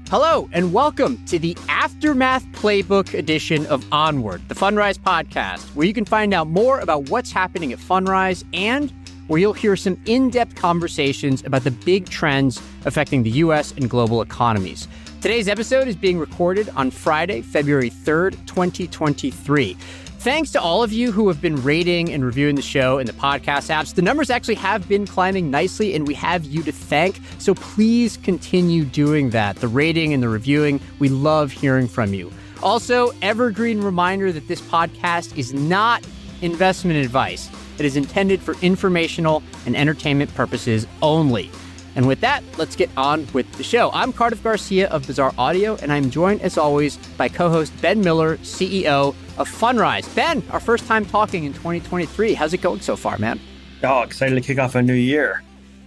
Hello, and welcome to the Aftermath Playbook edition of Onward, the Fundrise podcast, where you can find out more about what's happening at Fundrise and where you'll hear some in-depth conversations about the big trends affecting the U.S. and global economies. Today's episode is being recorded on Friday, February 3rd, 2023. Thanks to all of you who have been rating and reviewing the show in the podcast apps. The numbers actually have been climbing nicely, and we have you to thank. So please continue doing that. The rating and the reviewing, we love hearing from you. Also, evergreen reminder that this podcast is not investment advice. It is intended for informational and entertainment purposes only. And with that, let's get on with the show. I'm Cardiff Garcia of Bizarre Audio, and I'm joined, as always, by co-host Ben Miller, CEO of Fundrise. Ben, our first time talking in 2023. How's it going so far, man? Oh, excited to kick off a new year.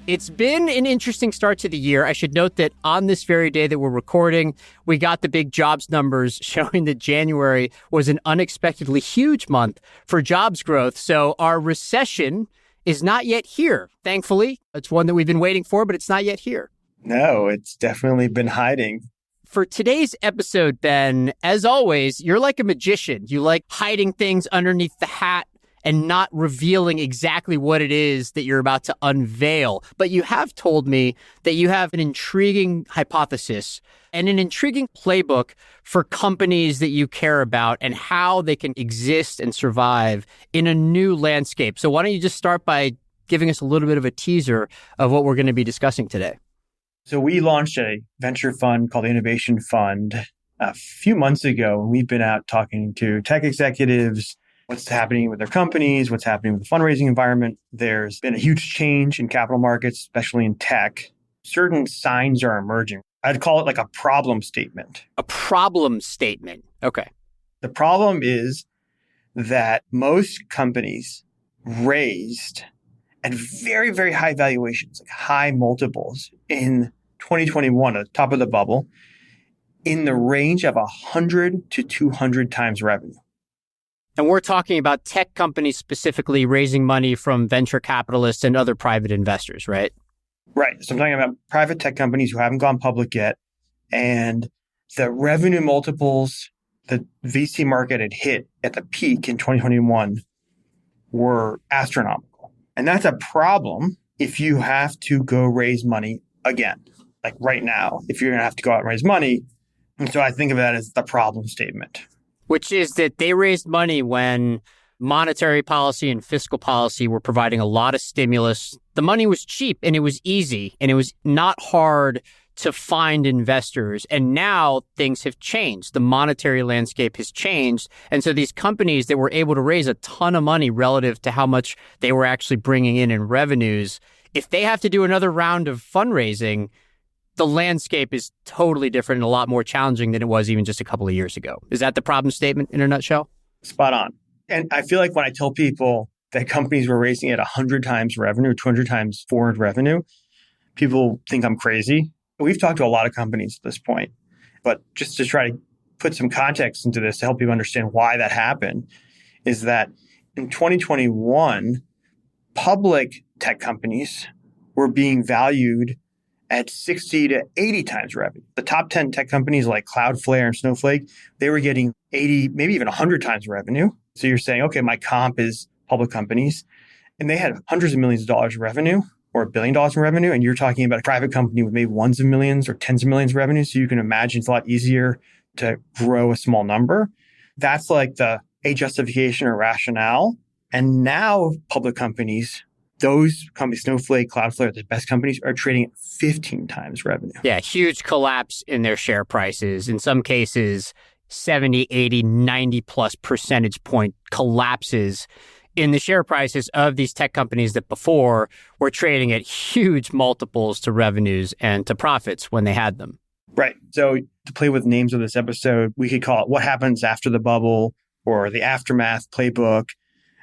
It's been an interesting start to the year. I should note that on this very day that we're recording, we got the big jobs numbers showing that January was an unexpectedly huge month for jobs growth. So our recession is not yet here. Thankfully, it's one that we've been waiting for, but it's not yet here. No, it's definitely been hiding. For today's episode, Ben, as always, you're like a magician. You like hiding things underneath the hat and not revealing exactly what it is that you're about to unveil. But you have told me that you have an intriguing hypothesis and an intriguing playbook for companies that you care about and how they can exist and survive in a new landscape. So why don't you just start by giving us a little bit of a teaser of what we're going to be discussing today? So we launched a venture fund called the Innovation Fund a few months ago, and we've been out talking to tech executives, what's happening with their companies, what's happening with the fundraising environment. There's been a huge change in capital markets, especially in tech. Certain signs are emerging. I'd call it like a problem statement. A problem statement. Okay. The problem is that most companies raised at very, very high valuations, like high multiples in 2021, at the top of the bubble, in the range of 100 to 200 times revenue. And we're talking about tech companies specifically raising money from venture capitalists and other private investors, right? Right. So I'm talking about private tech companies who haven't gone public yet. And the revenue multiples the VC market had hit at the peak in 2021 were astronomical. And that's a problem if you have to go raise money again, like right now, if you're going to have to go out and raise money. And so I think of that as the problem statement. Which is that they raised money when monetary policy and fiscal policy were providing a lot of stimulus. The money was cheap and it was easy and it was not hard to find investors. And now things have changed. The monetary landscape has changed. And so these companies that were able to raise a ton of money relative to how much they were actually bringing in revenues, if they have to do another round of fundraising, the landscape is totally different and a lot more challenging than it was even just a couple of years ago. Is that the problem statement in a nutshell? Spot on. And I feel like when I tell people that companies were raising at 100 times revenue, 200 times forward revenue, people think I'm crazy. We've talked to a lot of companies at this point, but just to try to put some context into this to help people understand why that happened, is that in 2021, public tech companies were being valued at 60 to 80 times revenue. The top 10 tech companies like Cloudflare and Snowflake, they were getting 80, maybe even 100 times revenue. So you're saying, okay, my comp is public companies, and they had hundreds of millions of dollars of revenue or $1 billion in revenue. And you're talking about a private company with maybe ones of millions or tens of millions of revenue. So you can imagine it's a lot easier to grow a small number. That's like a justification or rationale. And now public companies, those companies, Snowflake, Cloudflare, the best companies, are trading at 15 times revenue. Yeah, huge collapse in their share prices. In some cases, 70, 80, 90 plus percentage point collapses in the share prices of these tech companies that before were trading at huge multiples to revenues and to profits when they had them. Right. So to play with names of this episode, we could call it What Happens After the Bubble or the Aftermath Playbook.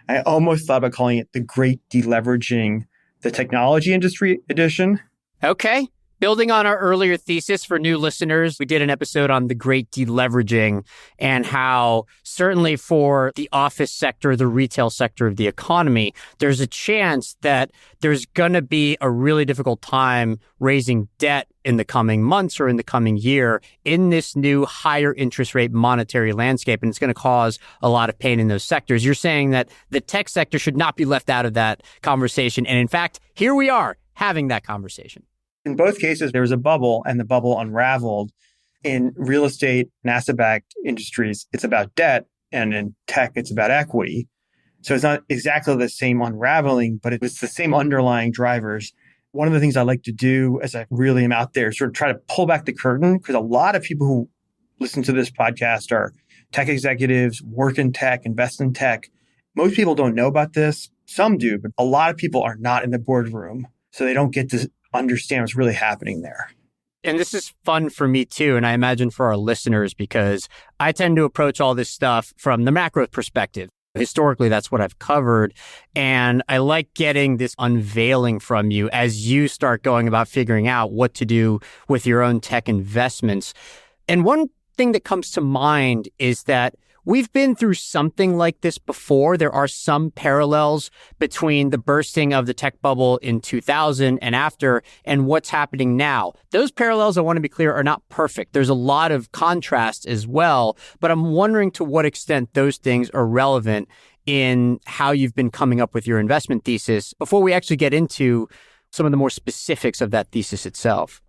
I almost thought about calling it the Great Deleveraging, the Technology Industry Edition. Okay. Building on our earlier thesis for new listeners, we did an episode on the great deleveraging and how certainly for the office sector, the retail sector of the economy, there's a chance that there's going to be a really difficult time raising debt in the coming months or in the coming year in this new higher interest rate monetary landscape. And it's going to cause a lot of pain in those sectors. You're saying that the tech sector should not be left out of that conversation. And in fact, here we are having that conversation. In both cases, there was a bubble and the bubble unraveled. In real estate and asset-backed industries, it's about debt. And in tech, it's about equity. So it's not exactly the same unraveling, but it was the same underlying drivers. One of the things I like to do as I really am out there is sort of try to pull back the curtain, because a lot of people who listen to this podcast are tech executives, work in tech, invest in tech. Most people don't know about this. Some do, but a lot of people are not in the boardroom. So they don't get to understand what's really happening there. And this is fun for me too, and I imagine for our listeners, because I tend to approach all this stuff from the macro perspective. Historically, that's what I've covered. And I like getting this unveiling from you as you start going about figuring out what to do with your own tech investments. And one thing that comes to mind is that we've been through something like this before. There are some parallels between the bursting of the tech bubble in 2000 and after and what's happening now. Those parallels, I want to be clear, are not perfect. There's a lot of contrast as well, but I'm wondering to what extent those things are relevant in how you've been coming up with your investment thesis before we actually get into some of the more specifics of that thesis itself.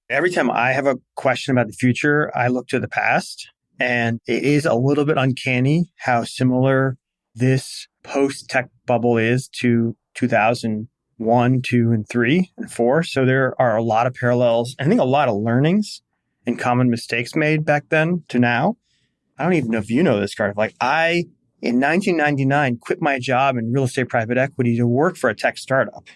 Every time I have a question about the future, I look to the past. And it is a little bit uncanny how similar this post-tech bubble is to 2001, 2, and 3, and 4. So there are a lot of parallels. I think a lot of learnings and common mistakes made back then to now. I don't even know if you know this, Cardiff. Like in 1999, quit my job in real estate private equity to work for a tech startup.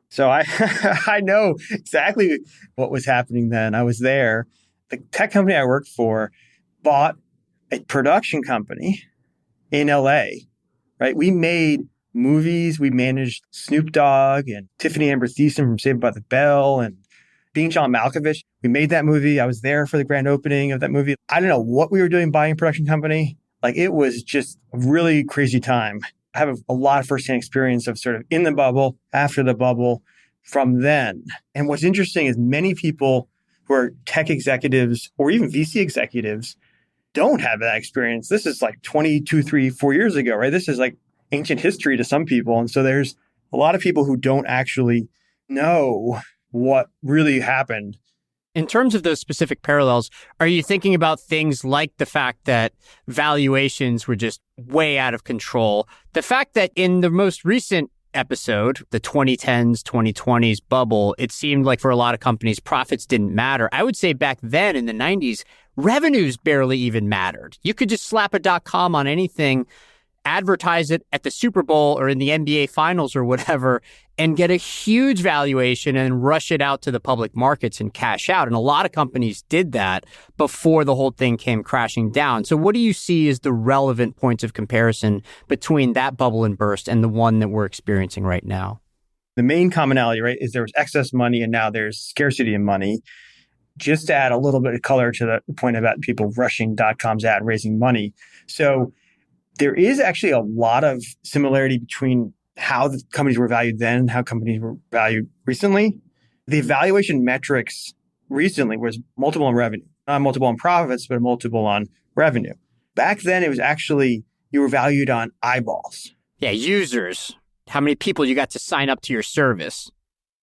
So I know exactly what was happening then. I was there. The tech company I worked for bought a production company in LA, right? We made movies. We managed Snoop Dogg and Tiffany Amber Thiessen from Saved by the Bell and Being John Malkovich. We made that movie. I was there for the grand opening of that movie. I don't know what we were doing buying a production company. Like, it was just a really crazy time. I have a lot of firsthand experience of sort of in the bubble, after the bubble, from then. And what's interesting is many people who are tech executives or even VC executives don't have that experience. This is like 22, 3, 4 years ago, right? This is like ancient history to some people. And so there's a lot of people who don't actually know what really happened. In terms of those specific parallels, are you thinking about things like the fact that valuations were just way out of control? The fact that in the most recent episode, the 2010s, 2020s bubble, it seemed like for a lot of companies, profits didn't matter. I would say back then in the 90s, revenues barely even mattered. You could just slap a .com on anything, advertise it at the Super Bowl or in the NBA finals or whatever, and get a huge valuation and rush it out to the public markets and cash out. And a lot of companies did that before the whole thing came crashing down. So what do you see as the relevant points of comparison between that bubble and burst and the one that we're experiencing right now? The main commonality, right, is there was excess money and now there's scarcity of money. Just to add a little bit of color to the point about people rushing .coms out and raising money. So there is actually a lot of similarity between how the companies were valued then and how companies were valued recently. The valuation metrics recently was multiple on revenue, not multiple on profits, but a multiple on revenue. Back then, it was actually, you were valued on eyeballs. Yeah, users. How many people you got to sign up to your service?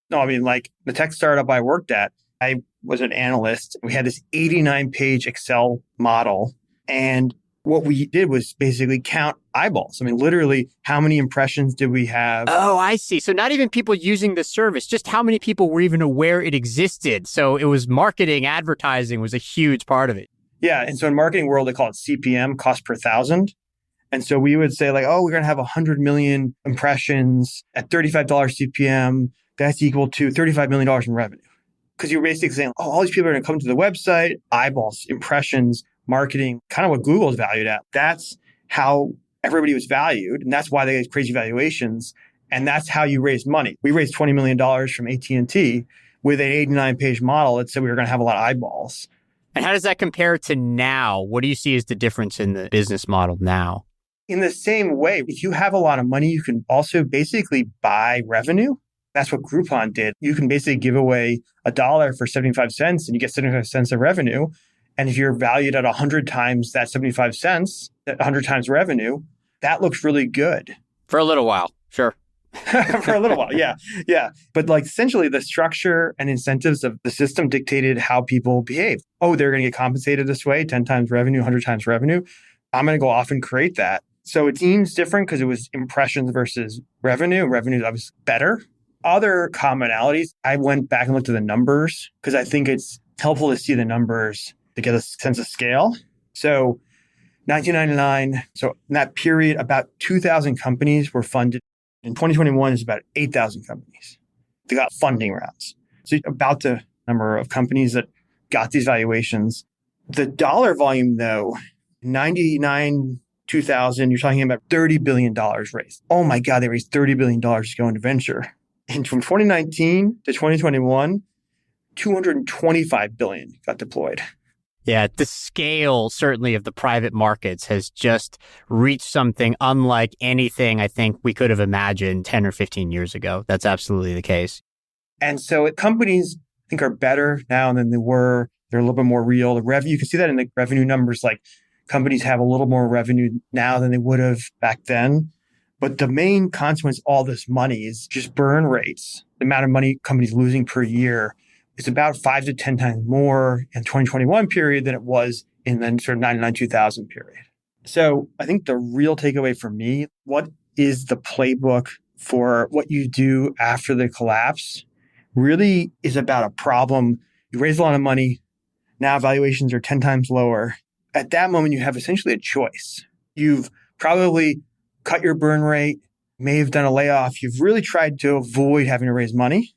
No, I mean, like the tech startup I worked at, I was an analyst. We had this 89-page Excel model. And what we did was basically count eyeballs. I mean, literally, how many impressions did we have? Oh, I see. So not even people using the service, just how many people were even aware it existed. So it was marketing, advertising was a huge part of it. Yeah. And so in marketing world, they call it CPM, cost per thousand. And so we would say like, oh, we're going to have 100 million impressions at $35 CPM. That's equal to $35 million in revenue. Because you're basically saying, oh, all these people are going to come to the website, eyeballs, impressions, marketing, kind of what Google's valued at. That's how everybody was valued. And that's why they get crazy valuations. And that's how you raise money. We raised $20 million from AT&T with an 89-page model that said we were going to have a lot of eyeballs. And how does that compare to now? What do you see as the difference in the business model now? In the same way, if you have a lot of money, you can also basically buy revenue. That's what Groupon did. You can basically give away $1 for 75 cents and you get 75 cents of revenue. And if you're valued at 100 times that 75 cents, 100 times revenue, that looks really good. For a little while, sure. For a little while, yeah. Yeah. But like essentially the structure and incentives of the system dictated how people behave. Oh, they're going to get compensated this way, 10 times revenue, 100 times revenue. I'm going to go off and create that. So it seems different because it was impressions versus revenue. Revenue is obviously better. Other commonalities, I went back and looked at the numbers because I think it's helpful to see the numbers to get a sense of scale. So 1999, so in that period, about 2,000 companies were funded. In 2021, it's about 8,000 companies. They got funding rounds. So about the number of companies that got these valuations. The dollar volume, though, 99, 2000, you're talking about $30 billion raised. Oh my God, they raised $30 billion to go into venture. And from 2019 to 2021, $225 billion got deployed. Yeah, the scale certainly of the private markets has just reached something unlike anything I think we could have imagined 10 or 15 years ago. That's absolutely the case. And so companies, I think, are better now than they were. They're a little bit more real. The revenue, you can see that in the revenue numbers, like companies have a little more revenue now than they would have back then. But the main consequence of all this money is just burn rates. The amount of money companies losing per year is about 5 to 10 times more in 2021 period than it was in the sort of 99, 2000 period. So I think the real takeaway for me, what is the playbook for what you do after the collapse really is about a problem. You raise a lot of money. Now valuations are 10 times lower. At that moment, you have essentially a choice. You've probably cut your burn rate, may have done a layoff. You've really tried to avoid having to raise money.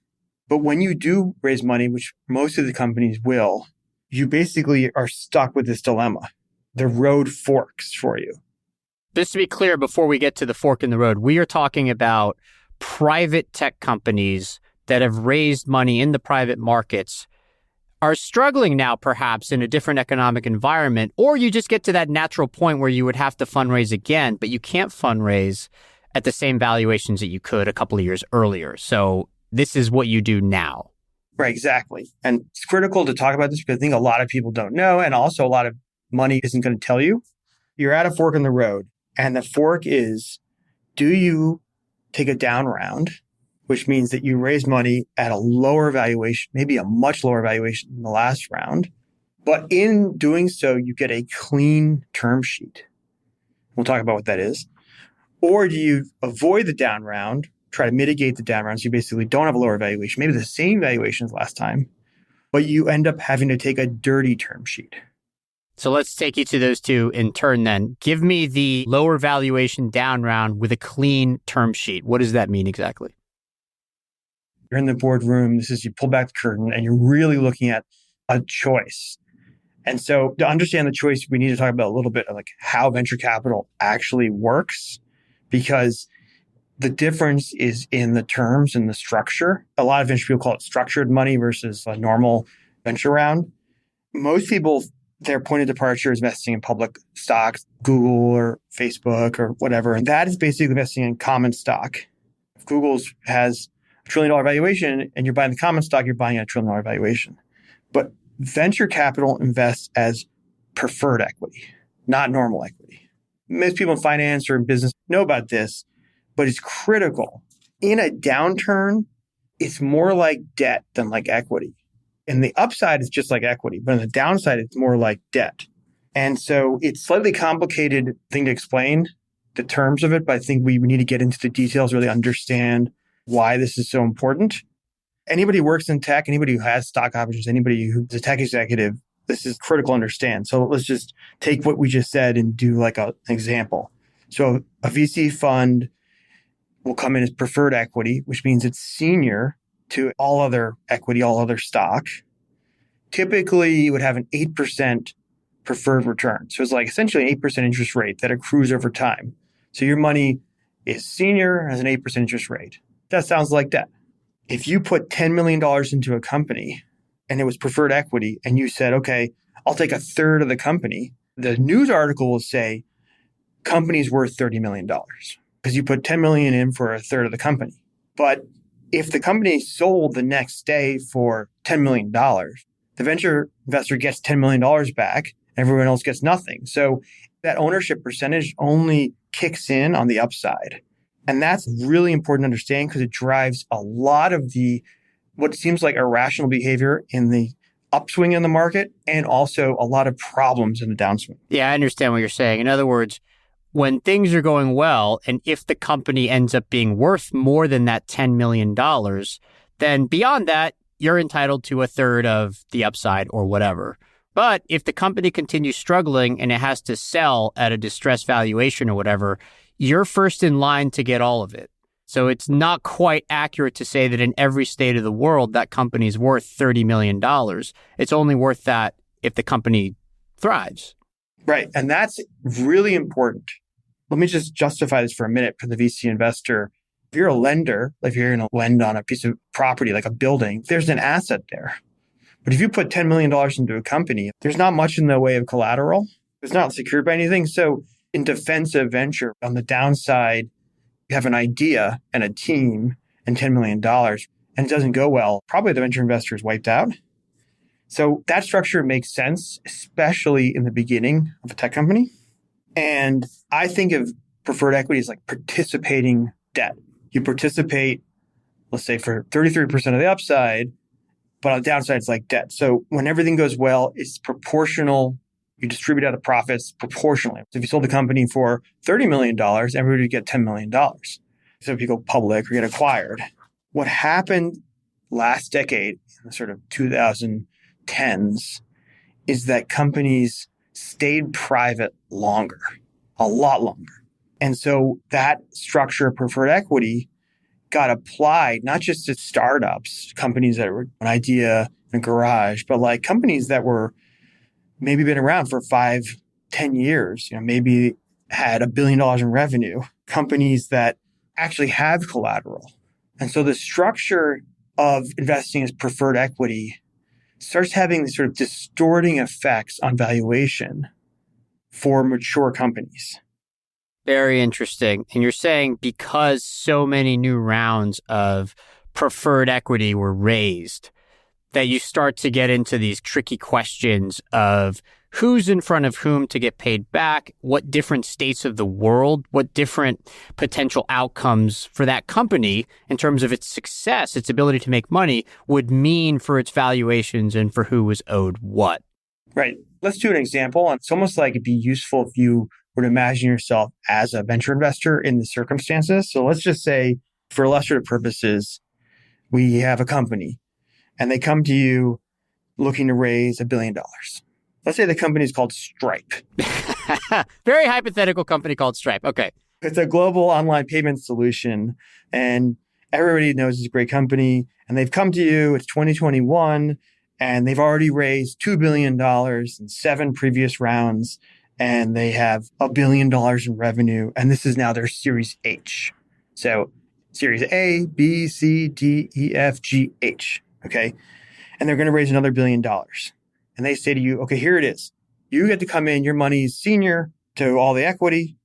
But when you do raise money, which most of the companies will, you basically are stuck with this dilemma. The road forks for you. Just to be clear, before we get to the fork in the road, we are talking about private tech companies that have raised money in the private markets are struggling now perhaps in a different economic environment, or you just get to that natural point where you would have to fundraise again, but you can't fundraise at the same valuations that you could a couple of years earlier. So this is what you do now. Right, exactly. And it's critical to talk about this because I think a lot of people don't know, and also a lot of money isn't going to tell you. You're at a fork in the road, and the fork is, do you take a down round, which means that you raise money at a lower valuation, maybe a much lower valuation than the last round. But in doing so, you get a clean term sheet. We'll talk about what that is. Or do you avoid the down round, try to mitigate the down round so you basically don't have a lower valuation, maybe the same valuation as last time, but you end up having to take a dirty term sheet. So let's take each of those two in turn then. Give me the lower valuation down round with a clean term sheet. What does that mean exactly? You're in the boardroom. This is, you pull back the curtain and you're really looking at a choice. And so to understand the choice, we need to talk about a little bit of like how venture capital actually works, because the difference is in the terms and the structure. A lot of venture people call it structured money versus a normal venture round. Most people, their point of departure is investing in public stocks, Google or Facebook or whatever. And that is basically investing in common stock. If Google's has $1 trillion valuation and you're buying the common stock, you're buying a $1 trillion valuation. But venture capital invests as preferred equity, not normal equity. Most people in finance or in business know about this, but it's critical. In a downturn, it's more like debt than like equity. And the upside is just like equity, but on the downside, it's more like debt. And so it's a slightly complicated thing to explain the terms of it, but I think we need to get into the details, really understand why this is so important. Anybody who works in tech, anybody who has stock options, anybody who's a tech executive, this is critical to understand. So let's just take what we just said and do like an example. So a VC fund will come in as preferred equity, which means it's senior to all other equity, all other stock. Typically, you would have an 8% preferred return. So it's like essentially an 8% interest rate that accrues over time. So your money is senior, has an 8% interest rate. That sounds like debt. If you put $10 million into a company and it was preferred equity and you said, okay, I'll take a third of the company, the news article will say company's worth $30 million because you put 10 million in for a third of the company. But if the company sold the next day for $10 million, the venture investor gets $10 million back, everyone else gets nothing. So that ownership percentage only kicks in on the upside. And that's really important to understand because it drives a lot of the what seems like irrational behavior in the upswing in the market and also a lot of problems in the downswing. Yeah, I understand what you're saying. In other words, when things are going well, and if the company ends up being worth more than that $10 million, then beyond that, you're entitled to a third of the upside or whatever. But if the company continues struggling and it has to sell at a distressed valuation or whatever, you're first in line to get all of it. So it's not quite accurate to say that in every state of the world, that company's worth $30 million. It's only worth that if the company thrives. Right. And that's really important. Let me just justify this for a minute for the VC investor. If you're a lender, if you're going to lend on a piece of property like a building, there's an asset there. But if you put $10 million into a company, there's not much in the way of collateral. It's not secured by anything. So in defensive venture, on the downside, you have an idea and a team and $10 million and it doesn't go well, probably the venture investor is wiped out. So that structure makes sense, especially in the beginning of a tech company. And I think of preferred equity as like participating debt. You participate, let's say, for 33% of the upside, but on the downside, it's like debt. So when everything goes well, it's proportional. You distribute out the profits proportionally. So if you sold the company for $30 million, everybody would get $10 million. So if you go public or get acquired, what happened last decade, in the sort of 2010s, is that companies stayed private longer, a lot longer. And so that structure of preferred equity got applied not just to startups, companies that were an idea in a garage, but like companies that were maybe been around for 5, 10 years, maybe had $1 billion in revenue, companies that actually have collateral. And so the structure of investing as preferred equity starts having these sort of distorting effects on valuation for mature companies. Very interesting. And you're saying because so many new rounds of preferred equity were raised, that you start to get into these tricky questions of who's in front of whom to get paid back, what different states of the world, what different potential outcomes for that company in terms of its success, its ability to make money would mean for its valuations and for who was owed what. Right. Let's do an example. It's almost like it'd be useful if you were to imagine yourself as a venture investor in the circumstances. So let's just say, for illustrative purposes, we have a company and they come to you looking to raise $1 billion. Let's say the company is called Stripe. Very hypothetical company called Stripe. Okay. It's a global online payment solution and everybody knows it's a great company and they've come to you. It's 2021 and they've already raised $2 billion in 7 previous rounds and they have $1 billion in revenue. And this is now their Series H. So Series A, B, C, D, E, F, G, H. Okay. And they're going to raise another $1 billion. And they say to you, okay, here it is. You get to come in, your money's senior to all the equity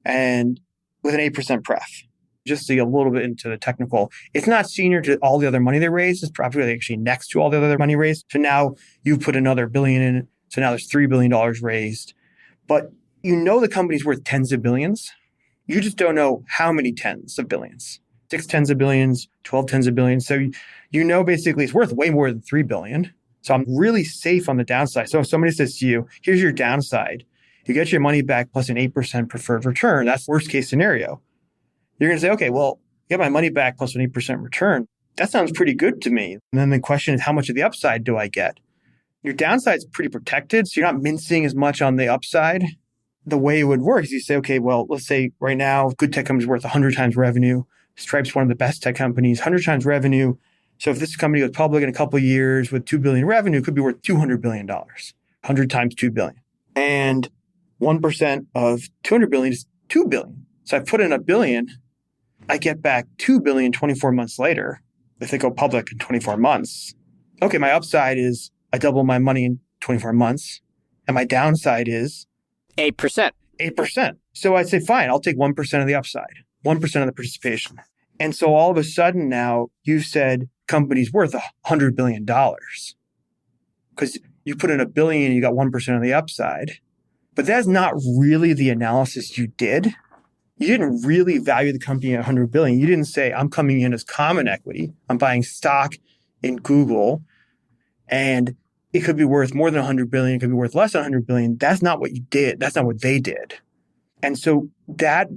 and with an 8% pref. Just to get a little bit into the technical, it's not senior to all the other money they raised. It's probably actually next to all the other money raised. So now you put another $1 billion in it. So now there's $3 billion raised. But the company's worth tens of billions. You just don't know how many tens of billions. 6 tens of billions, 12 tens of billions. So basically it's worth way more than 3 billion. So I'm really safe on the downside. So if somebody says to you, here's your downside, you get your money back plus an 8% preferred return. That's worst case scenario. You're going to say, okay, well, get my money back plus an 8% return. That sounds pretty good to me. And then the question is, how much of the upside do I get? Your downside is pretty protected. So you're not mincing as much on the upside. The way it would work is you say, okay, well, let's say right now, good tech company is worth 100 times revenue. Stripe's one of the best tech companies, 100 times revenue. So if this company goes public in a couple of years with $2 billion revenue, it could be worth $200 billion, 100 times $2 billion. And 1% of $200 billion is $2 billion. So I put in $1 billion, I get back $2 billion 24 months later. if they go public in 24 months, okay, my upside is I double my money in 24 months, and my downside is 8%. 8%. So I'd say, fine, I'll take 1% of the upside, 1% of the participation. And so all of a sudden now you've said company's worth $100 billion because you put in $1 billion and you got 1% of the upside. But that's not really the analysis you did. You didn't really value the company at $100 billion. You didn't say, I'm coming in as common equity. I'm buying stock in Google and it could be worth more than $100 billion. It could be worth less than $100 billion. That's not what you did. That's not what they did. And so that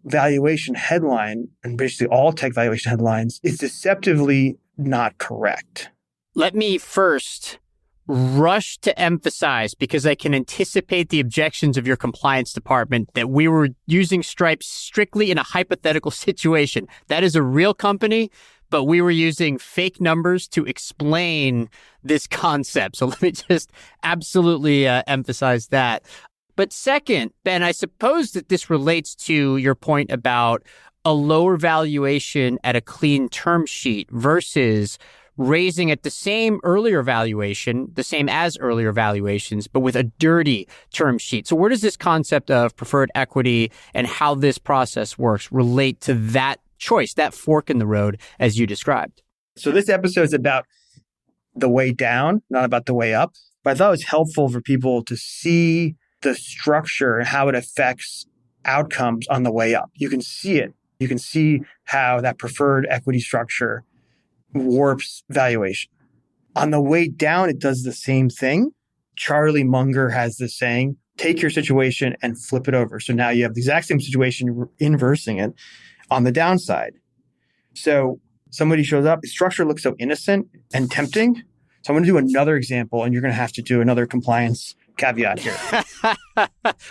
valuation headline, and basically all tech valuation headlines, is deceptively not correct. Let me first rush to emphasize, because I can anticipate the objections of your compliance department, that we were using Stripe strictly in a hypothetical situation. That is a real company, but we were using fake numbers to explain this concept. So let me just absolutely emphasize that. But second, Ben, I suppose that this relates to your point about a lower valuation at a clean term sheet versus raising at the same earlier valuation, the same as earlier valuations, but with a dirty term sheet. So where does this concept of preferred equity and how this process works relate to that choice, that fork in the road, as you described? So this episode is about the way down, not about the way up. But I thought it was helpful for people to see the structure and how it affects outcomes on the way up. You can see it. You can see how that preferred equity structure warps valuation. On the way down, it does the same thing. Charlie Munger has this saying, take your situation and flip it over. So now you have the exact same situation, you're inversing it on the downside. So somebody shows up, the structure looks so innocent and tempting. So I'm going to do another example, and you're going to have to do another compliance caveat here.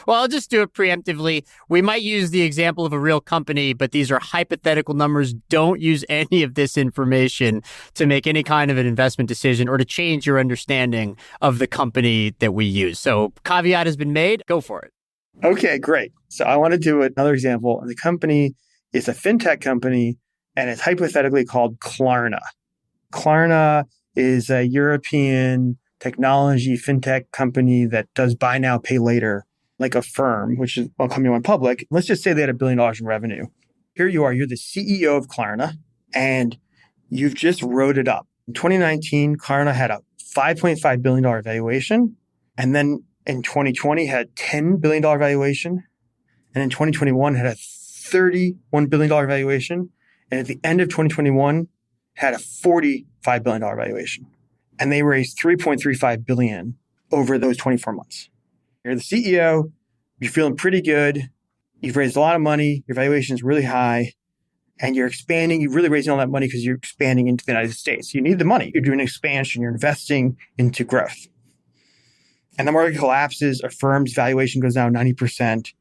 Well, I'll just do it preemptively. We might use the example of a real company, but these are hypothetical numbers. Don't use any of this information to make any kind of an investment decision or to change your understanding of the company that we use. So caveat has been made. Go for it. Okay, great. So I want to do another example. The company is a fintech company, and it's hypothetically called Klarna. Klarna is a European technology fintech company that does buy now, pay later, like a firm, which is a company went public. Let's just say they had $1 billion in revenue. Here you are, you're the CEO of Klarna, and you've just wrote it up. In 2019, Klarna had a $5.5 billion valuation, and then in 2020 had a $10 billion valuation, and in 2021 had a $31 billion valuation, and at the end of 2021 had a $45 billion valuation. And they raised $3.35 billion over those 24 months. You're the CEO, you're feeling pretty good, you've raised a lot of money, your valuation is really high, and you're expanding. You're really raising all that money because you're expanding into the United States. You need the money. You're doing expansion, you're investing into growth. And the market collapses, a firm's valuation goes down 90%,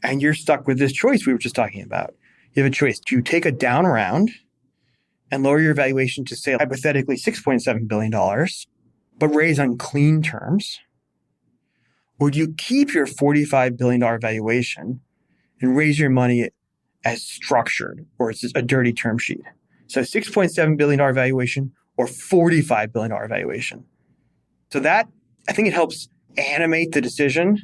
and you're stuck with this choice we were just talking about. You have a choice. Do you take a down round and lower your valuation to, say, hypothetically $6.7 billion, but raise on clean terms? Or do you keep your $45 billion valuation and raise your money as structured, or it's a dirty term sheet? So $6.7 billion valuation or $45 billion valuation. So that, I think it helps animate the decision,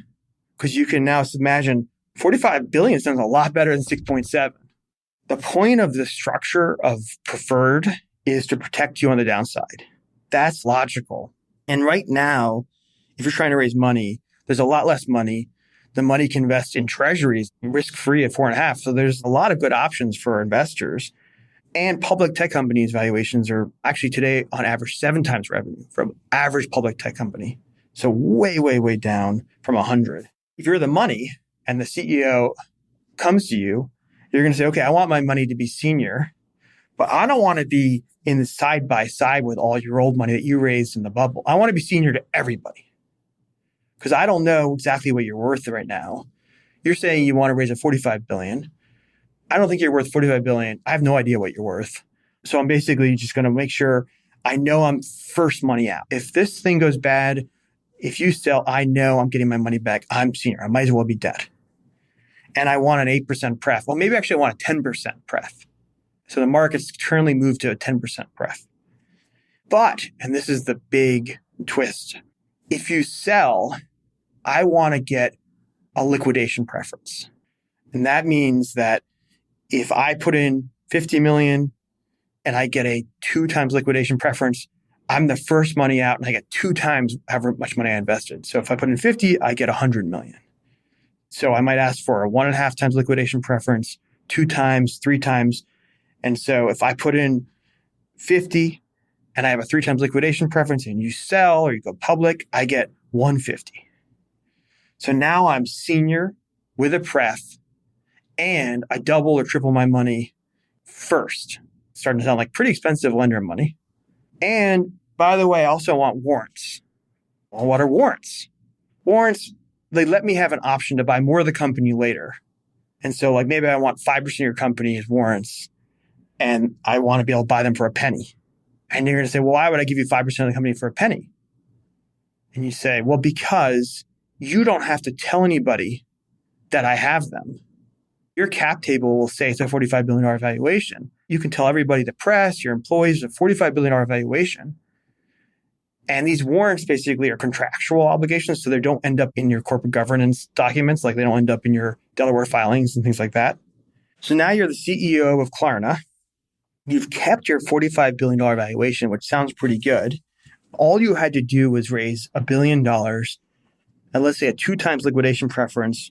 because you can now imagine $45 billion sounds a lot better than 6.7. The point of the structure of preferred is to protect you on the downside. That's logical. And right now, if you're trying to raise money, there's a lot less money. The money can invest in treasuries, risk-free at 4.5. So there's a lot of good options for investors. And public tech companies' valuations are actually today on average 7 times revenue from average public tech company. So way, way, way down from 100. If you're the money and the CEO comes to you, you're going to say, okay, I want my money to be senior, but I don't want to be in the side by side with all your old money that you raised in the bubble. I want to be senior to everybody because I don't know exactly what you're worth right now. You're saying you want to raise a $45 billion. I don't think you're worth $45 billion. I have no idea what you're worth. So I'm basically just going to make sure I know I'm first money out. If this thing goes bad, if you sell, I know I'm getting my money back. I'm senior. I might as well be dead. And I want an 8% pref. Well, maybe actually I want a 10% pref. So the market's currently moved to a 10% pref. But, and this is the big twist, if you sell, I want to get a liquidation preference. And that means that if I put in 50 million and I get a 2 times liquidation preference, I'm the first money out and I get 2 times however much money I invested. So if I put in 50, I get 100 million. So I might ask for a 1.5 times liquidation preference, 2 times, 3 times. And so if I put in 50 and I have a 3 times liquidation preference and you sell or you go public, I get 150. So now I'm senior with a pref and I double or triple my money first. Starting to sound like pretty expensive lender money. And by the way, I also want warrants. Well, what are warrants? Warrants, they let me have an option to buy more of the company later. And so like maybe I want 5% of your company as warrants and I want to be able to buy them for a penny. And you're going to say, well, why would I give you 5% of the company for a penny? And you say, well, because you don't have to tell anybody that I have them. Your cap table will say it's a $45 billion valuation. You can tell everybody, the press, your employees, a $45 billion valuation. And these warrants basically are contractual obligations, so they don't end up in your corporate governance documents, like they don't end up in your Delaware filings and things like that. So now you're the CEO of Klarna. You've kept your $45 billion valuation, which sounds pretty good. All you had to do was raise $1 billion and let's say a 2 times liquidation preference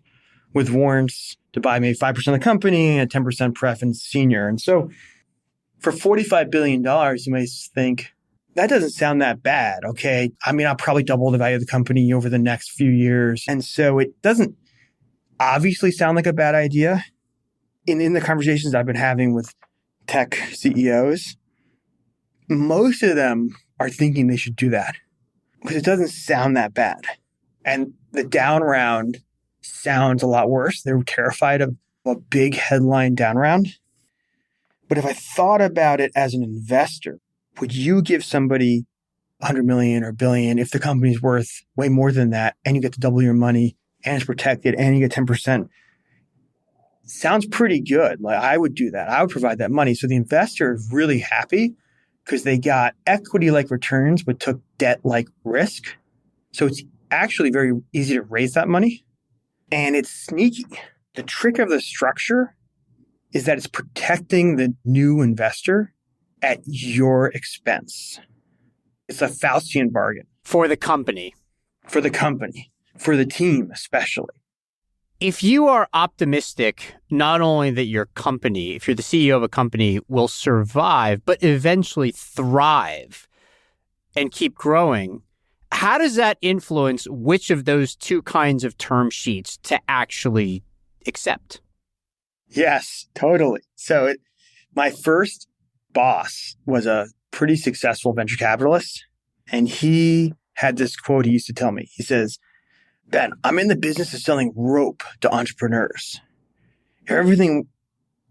with warrants to buy maybe 5% of the company and a 10% preference senior. And so for $45 billion, you may think, that doesn't sound that bad. Okay. I mean, I'll probably double the value of the company over the next few years. And so it doesn't obviously sound like a bad idea. In the conversations I've been having with tech CEOs, most of them are thinking they should do that because it doesn't sound that bad. And the down round sounds a lot worse. They're terrified of a big headline down round. But if I thought about it as an investor, would you give somebody 100 million or billion if the company's worth way more than that and you get to double your money and it's protected and you get 10%? Sounds pretty good. Like I would do that. I would provide that money. So the investor is really happy because they got equity-like returns but took debt-like risk. So it's actually very easy to raise that money. And it's sneaky. The trick of the structure is that it's protecting the new investor at your expense. It's a Faustian bargain. For the company. For the company. For the team, especially. If you are optimistic, not only that your company, if you're the CEO of a company, will survive, but eventually thrive and keep growing, how does that influence which of those 2 kinds of term sheets to actually accept? Yes, totally. So my first boss was a pretty successful venture capitalist. And he had this quote he used to tell me. He says, Ben, I'm in the business of selling rope to entrepreneurs. If everything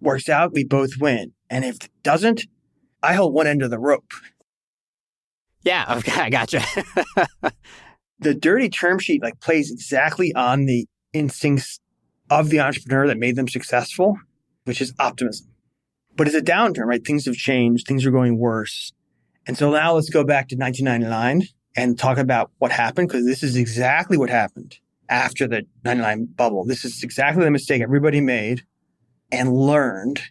works out, we both win. And if it doesn't, I hold one end of the rope. Yeah, okay, I gotcha. The dirty term sheet plays exactly on the instincts of the entrepreneur that made them successful, which is optimism. But it's a downturn, right? Things have changed. Things are going worse. And so now let's go back to 1999 and talk about what happened, because this is exactly what happened after the 99 bubble. This is exactly the mistake everybody made and learned,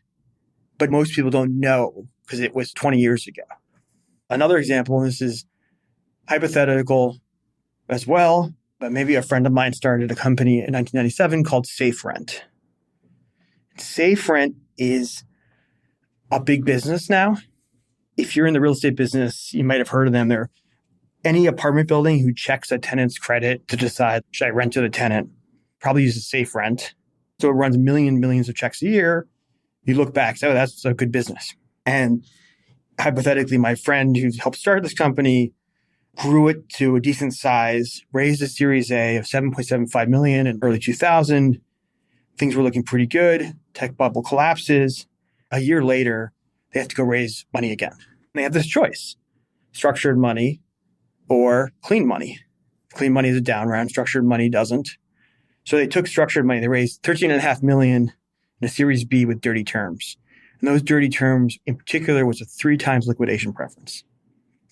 but most people don't know because it was 20 years ago. Another example, and this is hypothetical as well, but maybe a friend of mine started a company in 1997 called Safe Rent. Safe Rent is a big business now. If you're in the real estate business, you might have heard of them. They're any apartment building who checks a tenant's credit to decide, should I rent to the tenant, probably uses Safe Rent. So it runs millions of checks a year. You look back, so that's a good business. And hypothetically, my friend who helped start this company grew it to a decent size, raised a Series A of $7.75 million in early 2000. Things were looking pretty good. Tech bubble collapses. A year later, they have to go raise money again. And they have this choice, structured money or clean money. Clean money is a down round. Structured money doesn't. So they took structured money. They raised $13.5 million in a Series B with dirty terms. And And those dirty terms in particular was a 3 times liquidation preference.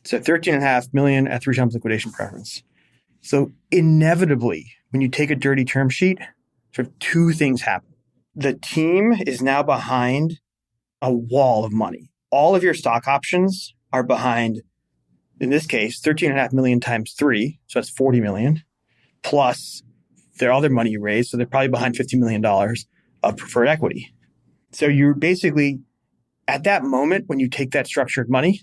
So 13.5 million at 3 times liquidation preference. So inevitably, when you take a dirty term sheet, sort of 2 things happen. The team is now behind a wall of money. All of your stock options are behind, in this case, 13.5 million times 3. So that's 40 million plus their other money you raised. So they're probably behind $50 million of preferred equity. So you're basically, at that moment, when you take that structured money,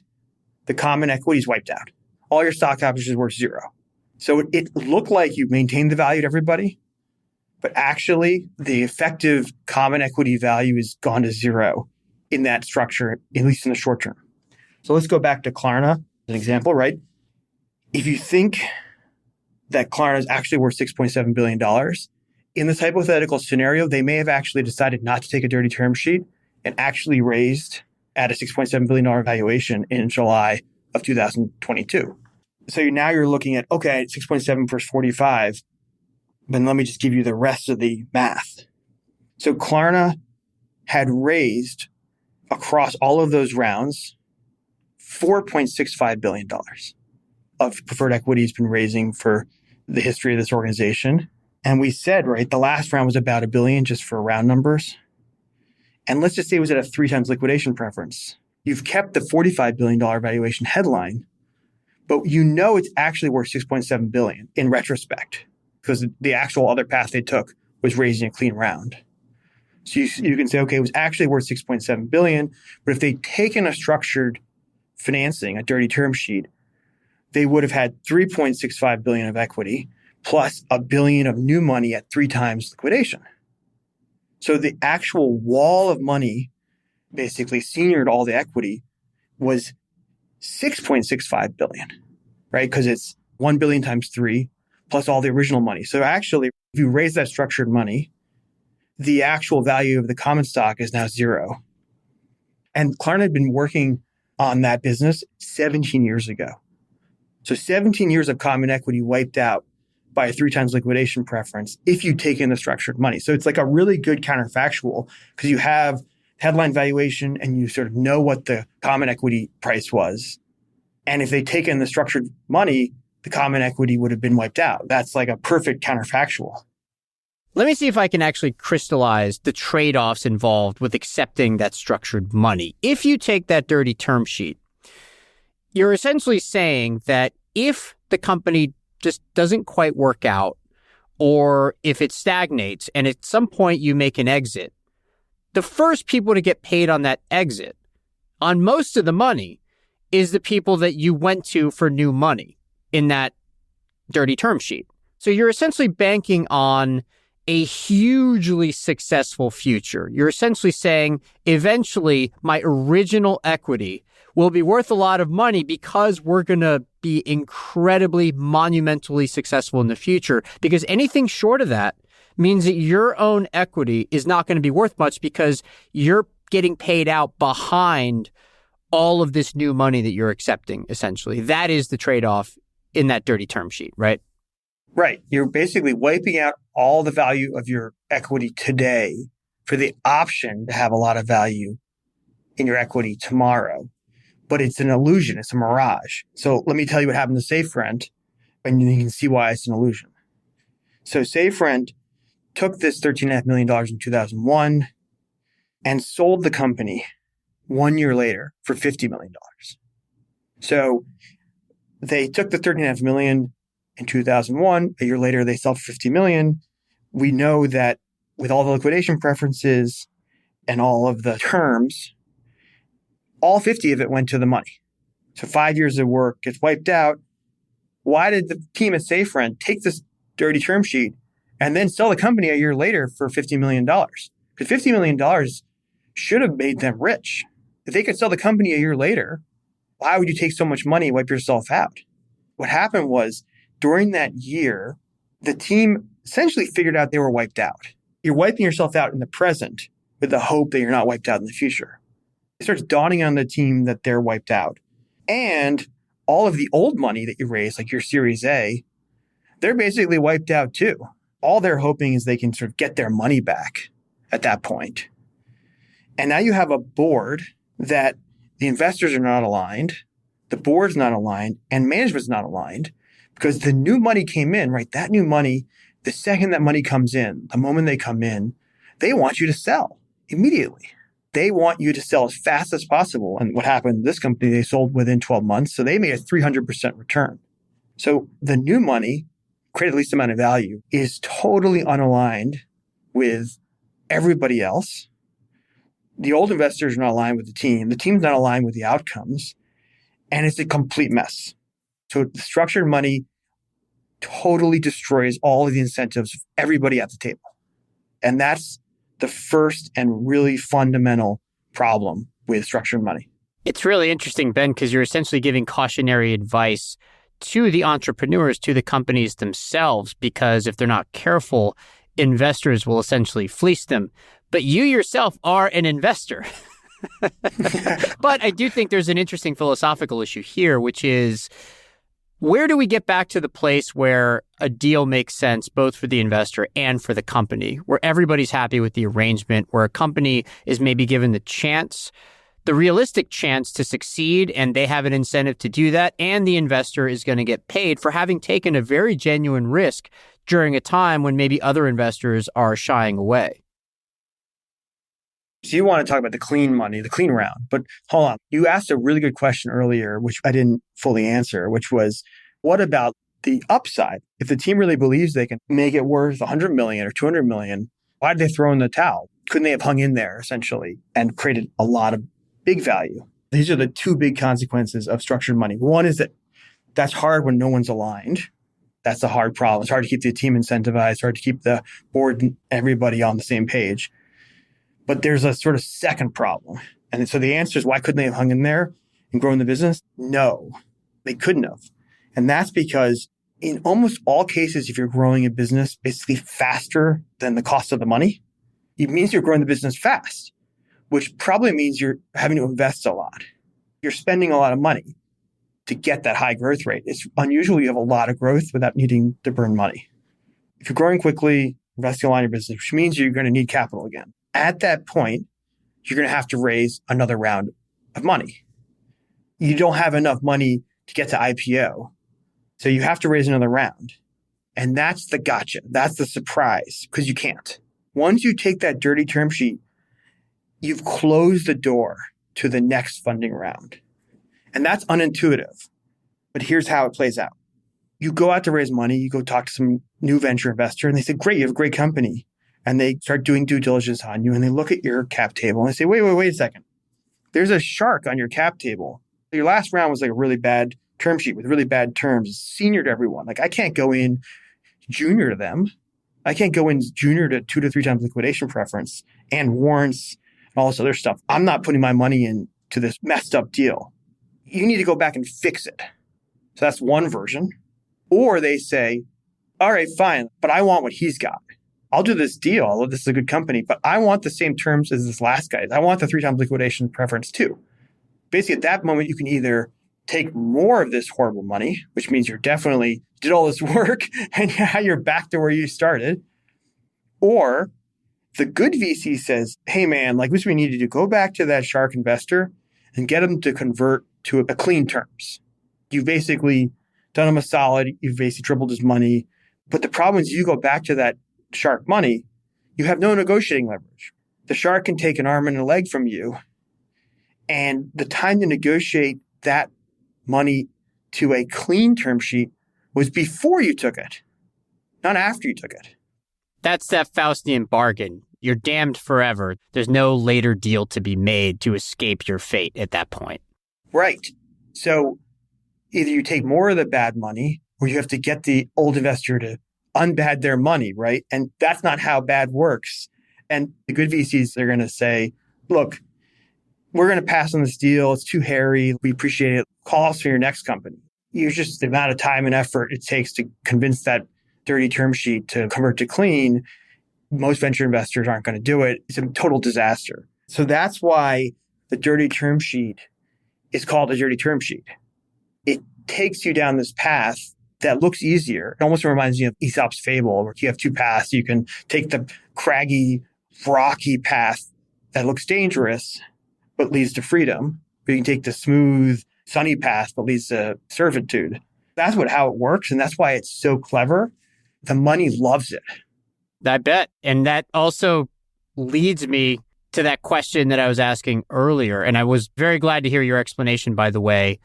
the common equity is wiped out. All your stock options are worth 0. So it looked like you maintained the value to everybody, but actually the effective common equity value is gone to 0 in that structure, at least in the short term. So let's go back to Klarna as an example, right? If you think that Klarna is actually worth $6.7 billion, in this hypothetical scenario, they may have actually decided not to take a dirty term sheet and actually raised at a $6.7 billion valuation in July of 2022. So now you're looking at, okay, 6.7 versus 45, but let me just give you the rest of the math. So Klarna had raised across all of those rounds $4.65 billion of preferred equity has been raising for the history of this organization. And we said, right, the last round was about $1 billion just for round numbers. And let's just say it was at a 3 times liquidation preference. You've kept the $45 billion valuation headline, but you know it's actually worth $6.7 billion in retrospect because the actual other path they took was raising a clean round. So you can say, okay, it was actually worth $6.7 billion, but if they'd taken a structured financing, a dirty term sheet, they would have had $3.65 billion of equity plus $1 billion of new money at 3 times liquidation. So the actual wall of money, basically seniored all the equity, was $6.65 billion, right? Because it's $1 billion times 3 plus all the original money. So actually, if you raise that structured money, the actual value of the common stock is now 0. And Klarna had been working on that business 17 years ago. So 17 years of common equity wiped out by a 3 times liquidation preference if you take in the structured money. So it's like a really good counterfactual because you have headline valuation and you sort of know what the common equity price was. And if they take in the structured money, the common equity would have been wiped out. That's like a perfect counterfactual. Let me see if I can actually crystallize the trade-offs involved with accepting that structured money. If you take that dirty term sheet, you're essentially saying that if the company just doesn't quite work out, or if it stagnates and at some point you make an exit, the first people to get paid on that exit, on most of the money, is the people that you went to for new money in that dirty term sheet. So you're essentially banking on a hugely successful future. You're essentially saying, eventually, my original equity will be worth a lot of money because we're going to be incredibly, monumentally successful in the future. Because anything short of that means that your own equity is not going to be worth much because you're getting paid out behind all of this new money that you're accepting, essentially. That is the trade-off in that dirty term sheet, right? Right. You're basically wiping out all the value of your equity today for the option to have a lot of value in your equity tomorrow. But it's an illusion. It's a mirage. So let me tell you what happened to SafeRent, and you can see why it's an illusion. So SafeRent took this $13.5 million in 2001 and sold the company 1 year later for $50 million. So they took the $13.5 million in 2001. A year later, they sell for $50 million. We know that with all the liquidation preferences and all of the terms, all 50 of it went to the money. So 5 years of work gets wiped out. Why did the team at SafeRent take this dirty term sheet and then sell the company a year later for $50 million? Because $50 million should have made them rich. If they could sell the company a year later, why would you take so much money and wipe yourself out? What happened was, during that year, the team essentially figured out they were wiped out. You're wiping yourself out in the present with the hope that you're not wiped out in the future. It starts dawning on the team that they're wiped out. And all of the old money that you raised, like your Series A, they're basically wiped out too. All they're hoping is they can sort of get their money back at that point. And now you have a board that the investors are not aligned, the board's not aligned, and management's not aligned because the new money came in, right? That new money, the second that money comes in, the moment they come in, they want you to sell immediately. They want you to sell as fast as possible. And what happened in this company, they sold within 12 months. So they made a 300% return. So the new money, created least amount of value, is totally unaligned with everybody else. The old investors are not aligned with the team. The team's not aligned with the outcomes. And it's a complete mess. So the structured money totally destroys all of the incentives of everybody at the table. And that's the first and really fundamental problem with structured money. It's really interesting, Ben, because you're essentially giving cautionary advice to the entrepreneurs, to the companies themselves, because if they're not careful, investors will essentially fleece them. But you yourself are an investor. But I do think there's an interesting philosophical issue here, which is where do we get back to the place where a deal makes sense both for the investor and for the company, where everybody's happy with the arrangement, where a company is maybe given the chance, the realistic chance to succeed, and they have an incentive to do that, and the investor is going to get paid for having taken a very genuine risk during a time when maybe other investors are shying away. So you want to talk about the clean money, the clean round. But hold on. You asked a really good question earlier, which I didn't fully answer, which was, what about the upside? If the team really believes they can make it worth 100 million or 200 million, why did they throw in the towel? Couldn't they have hung in there, essentially, and created a lot of big value? These are the two big consequences of structured money. One is that that's hard when no one's aligned. That's a hard problem. It's hard to keep the team incentivized, hard to keep the board and everybody on the same page. But there's a sort of second problem. And so the answer is, why couldn't they have hung in there and grown the business? No, they couldn't have. And that's because in almost all cases, if you're growing a business basically faster than the cost of the money, it means you're growing the business fast, which probably means you're having to invest a lot. You're spending a lot of money to get that high growth rate. It's unusual you have a lot of growth without needing to burn money. If you're growing quickly, investing a lot in your business, which means you're going to need capital again. At that point, you're going to have to raise another round of money. You don't have enough money to get to IPO. So you have to raise another round. And that's the gotcha. That's the surprise, because you can't. Once you take that dirty term sheet, you've closed the door to the next funding round. And that's unintuitive. But here's how it plays out. You go out to raise money, you go talk to some new venture investor, and they say, great, you have a great company. And they start doing due diligence on you, and they look at your cap table and they say, wait a second. There's a shark on your cap table. Your last round was like a really bad term sheet with really bad terms. It's senior to everyone. Like, I can't go in junior to them. I can't go in junior to 2 to 3 times liquidation preference and warrants and all this other stuff. I'm not putting my money into this messed up deal. You need to go back and fix it. So that's one version. Or they say, all right, fine, but I want what he's got. I'll do this deal. This is a good company, but I want the same terms as this last guy. I want the 3 times liquidation preference too. Basically, at that moment, you can either take more of this horrible money, which means you're definitely did all this work and now you're back to where you started. Or the good VC says, hey man, like this we need to do, go back to that shark investor and get him to convert to a clean terms. You've basically done him a solid. You've basically tripled his money. But the problem is you go back to that shark money, you have no negotiating leverage. The shark can take an arm and a leg from you. And the time to negotiate that money to a clean term sheet was before you took it, not after you took it. That's that Faustian bargain. You're damned forever. There's no later deal to be made to escape your fate at that point. Right. So either you take more of the bad money or you have to get the old investor to unbad their money, right? And that's not how bad works. And the good VCs are going to say, look, we're going to pass on this deal. It's too hairy. We appreciate it. Call us for your next company. It's just the amount of time and effort it takes to convince that dirty term sheet to convert to clean. Most venture investors aren't going to do it. It's a total disaster. So that's why the dirty term sheet is called a dirty term sheet. It takes you down this path that looks easier. It almost reminds me of Aesop's fable, where you have two paths. You can take the craggy, rocky path that looks dangerous, but leads to freedom. Or you can take the smooth, sunny path, but leads to servitude. That's how it works. And that's why it's so clever. The money loves it. I bet. And that also leads me to that question that I was asking earlier. And I was very glad to hear your explanation, by the way,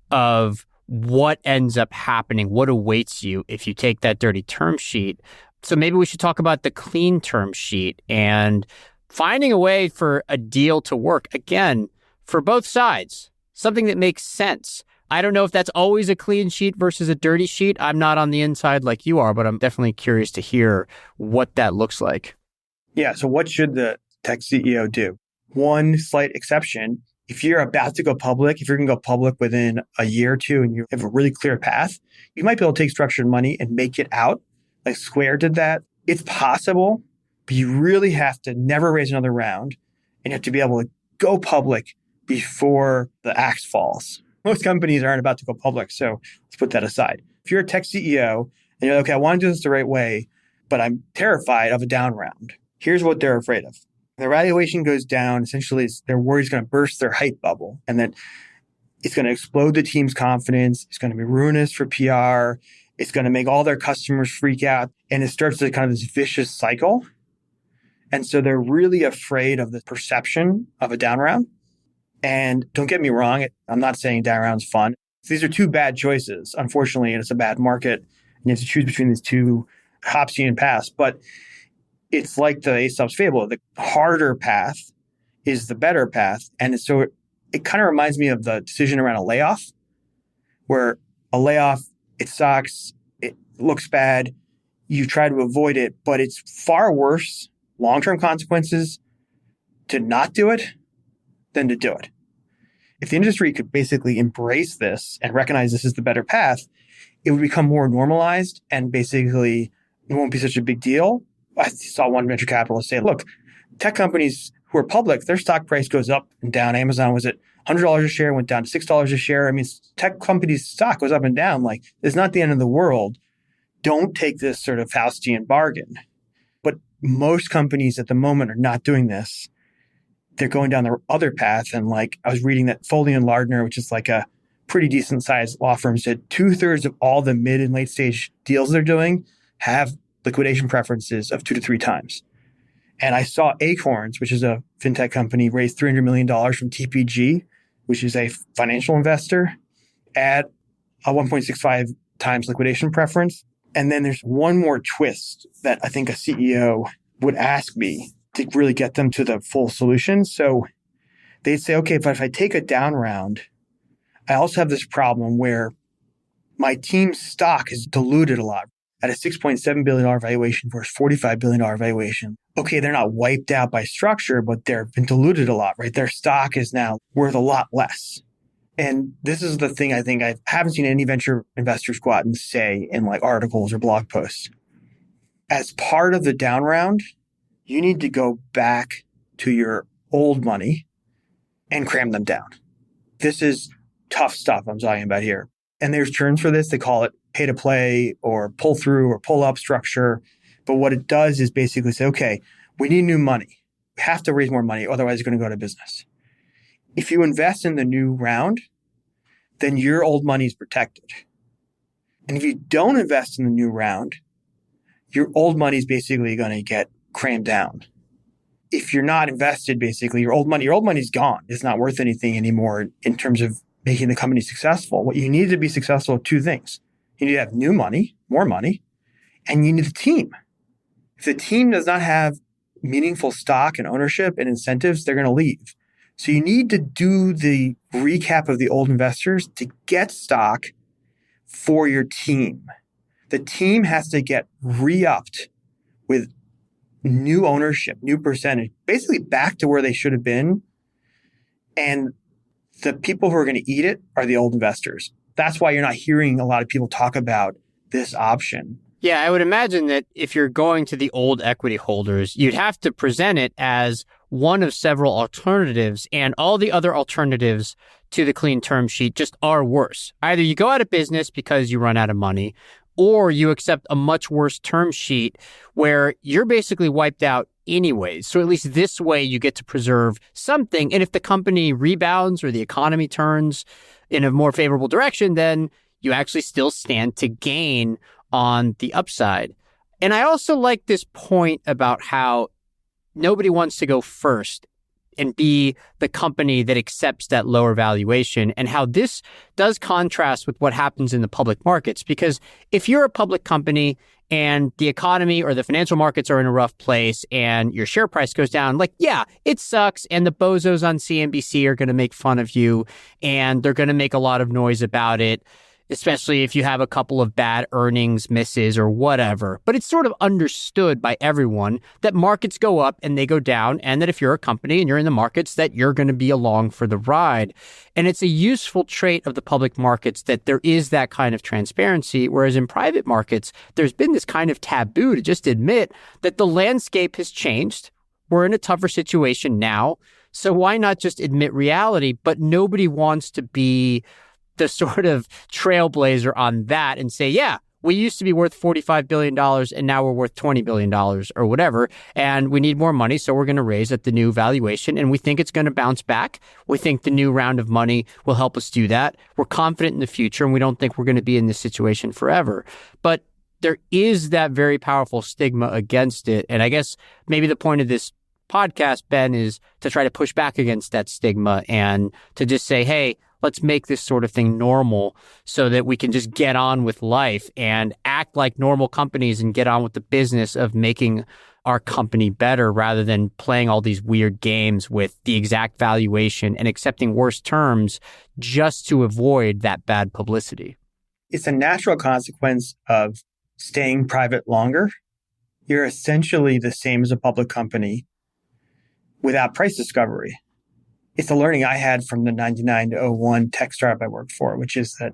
of what ends up happening, what awaits you if you take that dirty term sheet. So maybe we should talk about the clean term sheet and finding a way for a deal to work, again, for both sides, something that makes sense. I don't know if that's always a clean sheet versus a dirty sheet. I'm not on the inside like you are, but I'm definitely curious to hear what that looks like. Yeah. So what should the tech CEO do? One slight exception. If you're about to go public, if you're going to go public within a year or two and you have a really clear path, you might be able to take structured money and make it out. Like Square did that. It's possible, but you really have to never raise another round and you have to be able to go public before the axe falls. Most companies aren't about to go public, so let's put that aside. If you're a tech CEO and you're like, okay, I want to do this the right way, but I'm terrified of a down round. Here's what they're afraid of. Their valuation goes down. Essentially, they're worried it's going to burst their hype bubble and that it's going to explode the team's confidence. It's going to be ruinous for PR. It's going to make all their customers freak out. And it starts to kind of this vicious cycle. And so they're really afraid of the perception of a down round. And don't get me wrong, I'm not saying down round's fun. These are two bad choices. Unfortunately, it's a bad market. And you have to choose between these two Hobbesian paths. But it's like the Aesop's fable. The harder path is the better path. And so it kind of reminds me of the decision around a layoff, where a layoff, it sucks, it looks bad, you try to avoid it, but it's far worse long-term consequences to not do it than to do it. If the industry could basically embrace this and recognize this is the better path, it would become more normalized and basically it won't be such a big deal. I saw one venture capitalist say, look, tech companies who are public, their stock price goes up and down. Amazon was at $100 a share, went down to $6 a share. I mean, tech companies' stock goes up and down. Like, it's not the end of the world. Don't take this sort of Faustian bargain. But most companies at the moment are not doing this. They're going down the other path. And like, I was reading that Foley and Lardner, which is like a pretty decent sized law firm, said 2/3 of all the mid and late stage deals they're doing have liquidation preferences of 2 to 3 times. And I saw Acorns, which is a fintech company, raise $300 million from TPG, which is a financial investor, at a 1.65 times liquidation preference. And then there's one more twist that I think a CEO would ask me to really get them to the full solution. So they'd say, okay, but if I take a down round, I also have this problem where my team's stock is diluted a lot. At a $6.7 billion valuation versus $45 billion valuation. Okay, they're not wiped out by structure, but they've been diluted a lot, right? Their stock is now worth a lot less. And this is the thing I haven't seen any venture investors go out and say in like articles or blog posts. As part of the down round, you need to go back to your old money and cram them down. This is tough stuff I'm talking about here. And there's terms for this. They call it pay to play or pull through or pull up structure. But what it does is basically say, okay, we need new money. We have to raise more money. Otherwise, it's going to go out of business. If you invest in the new round, then your old money is protected. And if you don't invest in the new round, your old money is basically going to get crammed down. If you're not invested, basically, your old money is gone. It's not worth anything anymore in terms of making the company successful. What you need to be successful are 2 things. You need to have new money, more money, and you need a team. If the team does not have meaningful stock and ownership and incentives, they're going to leave. So you need to do the recap of the old investors to get stock for your team. The team has to get re-upped with new ownership, new percentage, basically back to where they should have been. And the people who are going to eat it are the old investors. That's why you're not hearing a lot of people talk about this option. Yeah, I would imagine that if you're going to the old equity holders, you'd have to present it as one of several alternatives, and all the other alternatives to the clean term sheet just are worse. Either you go out of business because you run out of money, or you accept a much worse term sheet where you're basically wiped out anyways. So at least this way you get to preserve something. And if the company rebounds or the economy turns in a more favorable direction, then you actually still stand to gain on the upside. And I also like this point about how nobody wants to go first and be the company that accepts that lower valuation, and how this does contrast with what happens in the public markets. Because if you're a public company and the economy or the financial markets are in a rough place and your share price goes down, like, yeah, it sucks. And the bozos on CNBC are going to make fun of you and they're going to make a lot of noise about it, especially if you have a couple of bad earnings misses or whatever. But it's sort of understood by everyone that markets go up and they go down, and that if you're a company and you're in the markets, that you're going to be along for the ride. And it's a useful trait of the public markets that there is that kind of transparency, whereas in private markets, there's been this kind of taboo to just admit that the landscape has changed. We're in a tougher situation now. So why not just admit reality? But nobody wants to be the sort of trailblazer on that and say, yeah, we used to be worth $45 billion and now we're worth $20 billion or whatever. And we need more money. So we're going to raise at the new valuation. And we think it's going to bounce back. We think the new round of money will help us do that. We're confident in the future and we don't think we're going to be in this situation forever. But there is that very powerful stigma against it. And I guess maybe the point of this podcast, Ben, is to try to push back against that stigma and to just say, hey, let's make this sort of thing normal so that we can just get on with life and act like normal companies and get on with the business of making our company better rather than playing all these weird games with the exact valuation and accepting worse terms just to avoid that bad publicity. It's a natural consequence of staying private longer. You're essentially the same as a public company without price discovery. It's the learning I had from the 99 to 01 tech startup I worked for, which is that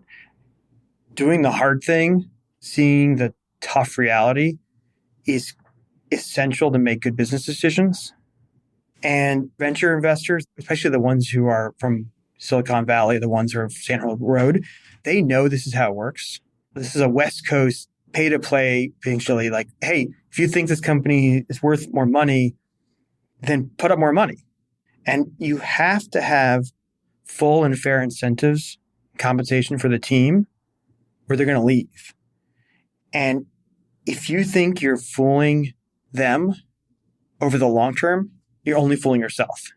doing the hard thing, seeing the tough reality is essential to make good business decisions. And venture investors, especially the ones who are from Silicon Valley, the ones who are Sand Hill Road, they know this is how it works. This is a West Coast pay to play, potentially like, hey, if you think this company is worth more money, then put up more money. And you have to have full and fair incentives, compensation for the team, or they're going to leave. And if you think you're fooling them over the long term, you're only fooling yourself.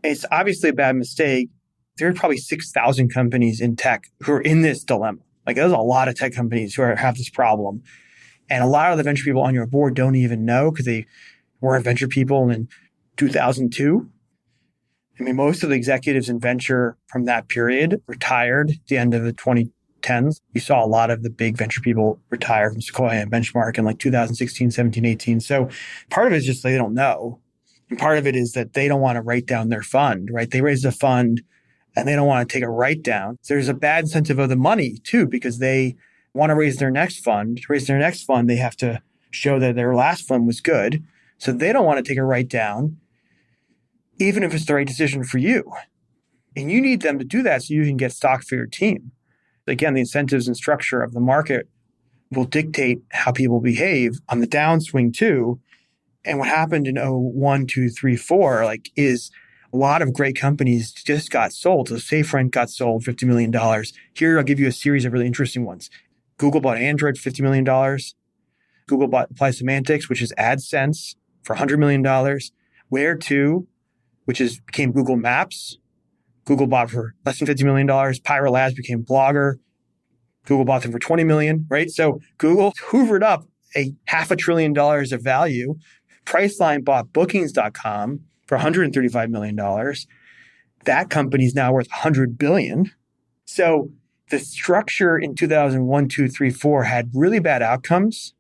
It's obviously a bad mistake. There are probably 6,000 companies in tech who are in this dilemma. Like, there's a lot of tech companies who have this problem. And a lot of the venture people on your board don't even know because they weren't venture people in 2002. I mean, most of the executives in venture from that period retired at the end of the 2010s. You saw a lot of the big venture people retire from Sequoia and Benchmark in like 2016, 17, 18. So part of it is just they don't know. And part of it is that they don't want to write down their fund, right? They raised a fund and they don't want to take a write down. So there's a bad incentive of the money too, because they want to raise their next fund. To raise their next fund, they have to show that their last fund was good. So they don't want to take a write down, even if it's the right decision for you. And you need them to do that so you can get stock for your team. Again, the incentives and structure of the market will dictate how people behave on the downswing too. And what happened in 01, 2, 3, 4, like, is a lot of great companies just got sold. So SafeRent got sold $50 million. Here, I'll give you a series of really interesting ones. Google bought Android for $50 million. Google bought Applied Semantics, which is AdSense, for $100 million. Where2, which became Google Maps. Google bought for less than $50 million. Pyro Labs became Blogger. Google bought them for $20 million, right? So Google hoovered up a $500 billion of value. Priceline bought Bookings.com for $135 million. That company's now worth $100 billion. So the structure in 2001, 2, 3, 4 had really bad outcomes.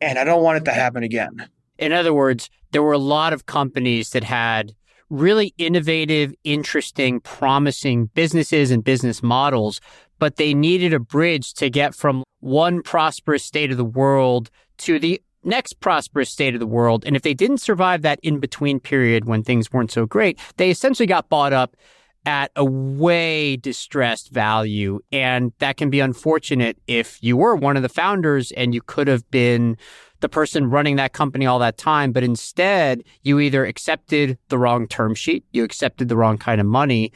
And I don't want it to happen again. In other words, there were a lot of companies that had really innovative, interesting, promising businesses and business models, but they needed a bridge to get from one prosperous state of the world to the next prosperous state of the world. And if they didn't survive that in-between period when things weren't so great, they essentially got bought up at a way distressed value. And that can be unfortunate if you were one of the founders and you could have been the person running that company all that time, but instead you either accepted the wrong term sheet, you accepted the wrong kind of money,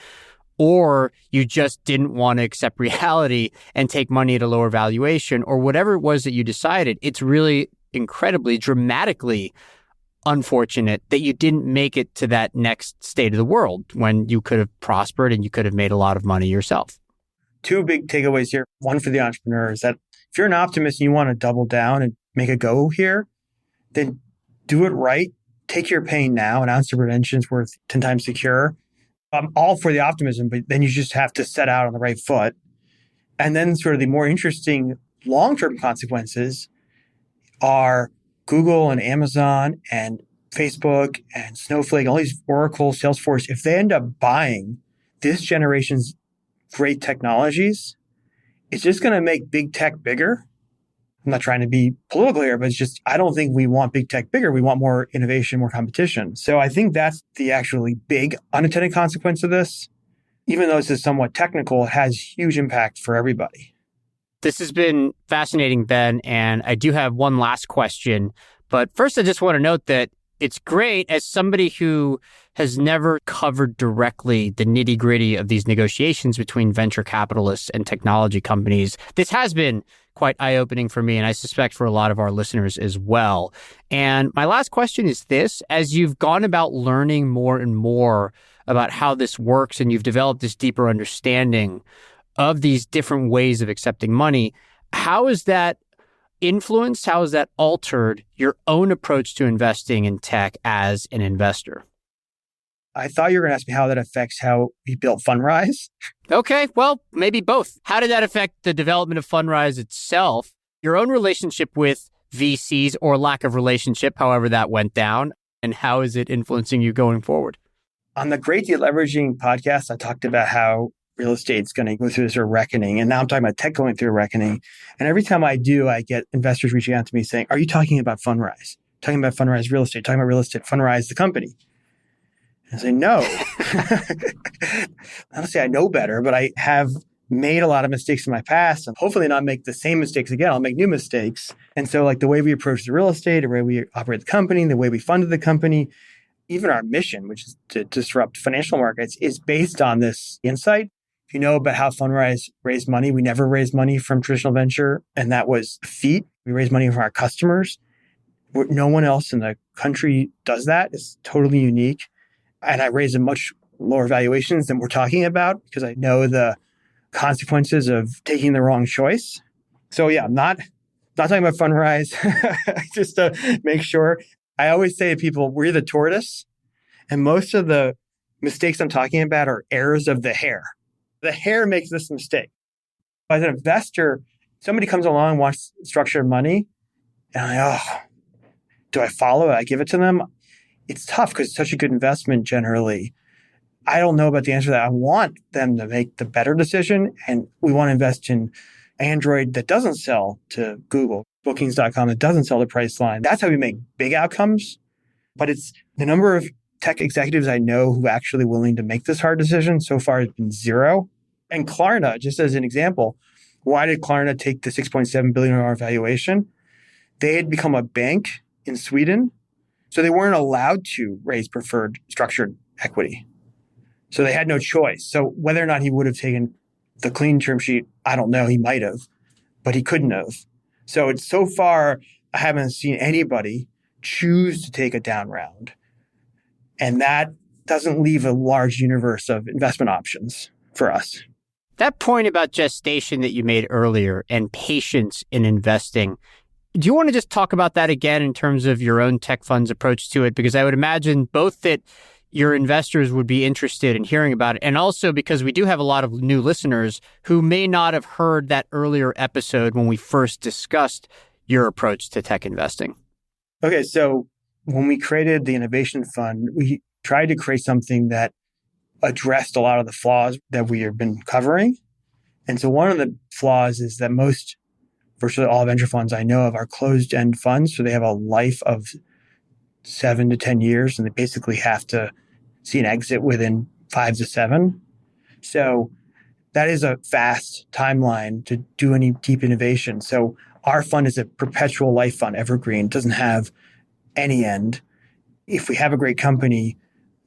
or you just didn't want to accept reality and take money at a lower valuation, or whatever it was that you decided. It's really incredibly, dramatically unfortunate that you didn't make it to that next state of the world when you could have prospered and you could have made a lot of money yourself. Two big takeaways here. One for the entrepreneur is that if you're an optimist and you want to double down and make a go here, then do it right. Take your pain now. An ounce of prevention is worth 10 times the cure. I'm all for the optimism, but then you just have to set out on the right foot. And then sort of the more interesting long-term consequences are Google and Amazon and Facebook and Snowflake, all these Oracle, Salesforce. If they end up buying this generation's great technologies, it's just going to make big tech bigger. I'm not trying to be political here, but it's just, I don't think we want big tech bigger. We want more innovation, more competition. So I think that's the actually big unintended consequence of this. Even though this is somewhat technical, it has huge impact for everybody. This has been fascinating, Ben, and I do have one last question. But first, I just want to note that it's great as somebody who has never covered directly the nitty-gritty of these negotiations between venture capitalists and technology companies. This has been quite eye-opening for me, and I suspect for a lot of our listeners as well. And my last question is this: as you've gone about learning more and more about how this works and you've developed this deeper understanding of these different ways of accepting money, how has that influenced, how has that altered your own approach to investing in tech as an investor? I thought you were going to ask me how that affects how we built Fundrise. Okay, well, maybe both. How did that affect the development of Fundrise itself, your own relationship with VCs or lack of relationship, however that went down, and how is it influencing you going forward? On the Great Deleveraging podcast, I talked about how real estate's going to go through this reckoning. And now I'm talking about tech going through a reckoning. And every time I do, I get investors reaching out to me saying, are you talking about Fundrise? Talking about Fundrise real estate? Talking about real estate, Fundrise the company? I say, no. Honestly, I know better, but I have made a lot of mistakes in my past and hopefully not make the same mistakes again. I'll make new mistakes. And so like the way we approach the real estate, the way we operate the company, the way we funded the company, even our mission, which is to disrupt financial markets, is based on this insight. If you know about how Fundrise raised money, we never raised money from traditional venture. And that was a feat. We raised money from our customers. No one else in the country does that. It's totally unique. And I raised a much lower valuations than we're talking about because I know the consequences of taking the wrong choice. So yeah, I'm not talking about Fundrise, just to make sure. I always say to people, we're the tortoise. And most of the mistakes I'm talking about are errors of the hare. The hare makes this mistake. As an investor, somebody comes along and wants structured money. And do I follow it? I give it to them. It's tough because it's such a good investment generally. I don't know about the answer to that. I want them to make the better decision. And we want to invest in Android that doesn't sell to Google, bookings.com that doesn't sell to Priceline. That's how we make big outcomes. But it's the number of tech executives I know who are actually willing to make this hard decision so far has been zero. And Klarna, just as an example, why did Klarna take the $6.7 billion valuation? They had become a bank in Sweden. So they weren't allowed to raise preferred structured equity. So they had no choice. So whether or not he would have taken the clean term sheet, I don't know. He might have, but he couldn't have. So it's so far, I haven't seen anybody choose to take a down round. And that doesn't leave a large universe of investment options for us. That point about gestation that you made earlier and patience in investing, do you want to just talk about that again in terms of your own tech fund's approach to it? Because I would imagine both that your investors would be interested in hearing about it, and also because we do have a lot of new listeners who may not have heard that earlier episode when we first discussed your approach to tech investing. Okay, so when we created the innovation fund, we tried to create something that addressed a lot of the flaws that we have been covering. And so one of the flaws is that virtually all venture funds I know of are closed-end funds. So they have a life of 7 to 10 years, and they basically have to see an exit within 5 to 7. So that is a fast timeline to do any deep innovation. So our fund is a perpetual life fund, evergreen, doesn't have any end. If we have a great company,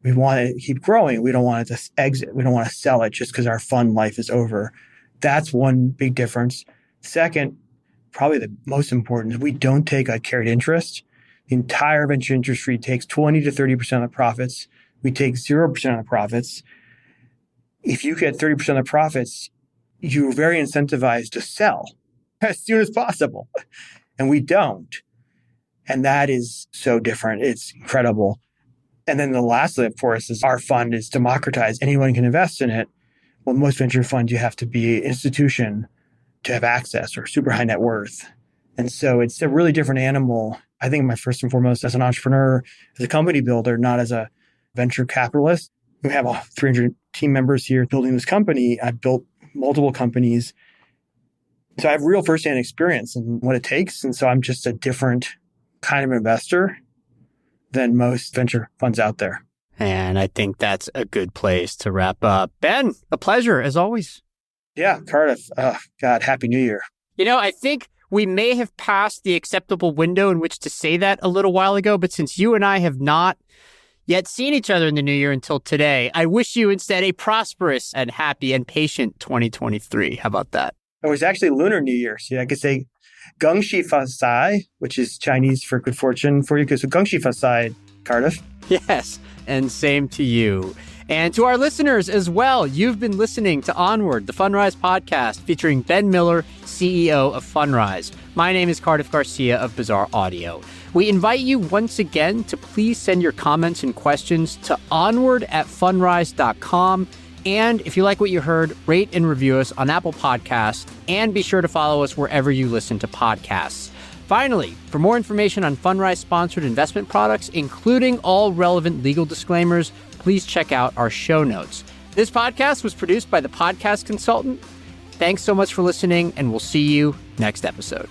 we want it to keep growing. We don't want it to exit. We don't want to sell it just because our fund life is over. That's one big difference. Second, probably the most important, is we don't take a carried interest. The entire venture industry takes 20 to 30% of the profits. We take 0% of the profits. If you get 30% of the profits, you're very incentivized to sell as soon as possible. And we don't. And that is so different. It's incredible. And then the lastly, of course, is our fund is democratized. Anyone can invest in it. Well, most venture funds, you have to be an institution to have access or super high net worth. And so it's a really different animal. I think my first and foremost as an entrepreneur, as a company builder, not as a venture capitalist. We have 300 team members here building this company. I've built multiple companies. So I have real firsthand experience in what it takes. And so I'm just a different kind of investor than most venture funds out there. And I think that's a good place to wrap up. Ben, a pleasure as always. Yeah, Cardiff. Oh, God, Happy New Year. I think we may have passed the acceptable window in which to say that a little while ago, but since you and I have not yet seen each other in the new year until today, I wish you instead a prosperous and happy and patient 2023. How about that? It was actually Lunar New Year. So I could say Gongxi Fasai, which is Chinese for good fortune for you. So Gongxi Fasai, Cardiff. Yes, and same to you. And to our listeners as well, you've been listening to Onward, the Fundrise podcast featuring Ben Miller, CEO of Fundrise. My name is Cardiff Garcia of Bizarre Audio. We invite you once again to please send your comments and questions to onward@fundrise.com. And if you like what you heard, rate and review us on Apple Podcasts, and be sure to follow us wherever you listen to podcasts. Finally, for more information on Fundrise-sponsored investment products, including all relevant legal disclaimers, please check out our show notes. This podcast was produced by The Podcast Consultant. Thanks so much for listening, and we'll see you next episode.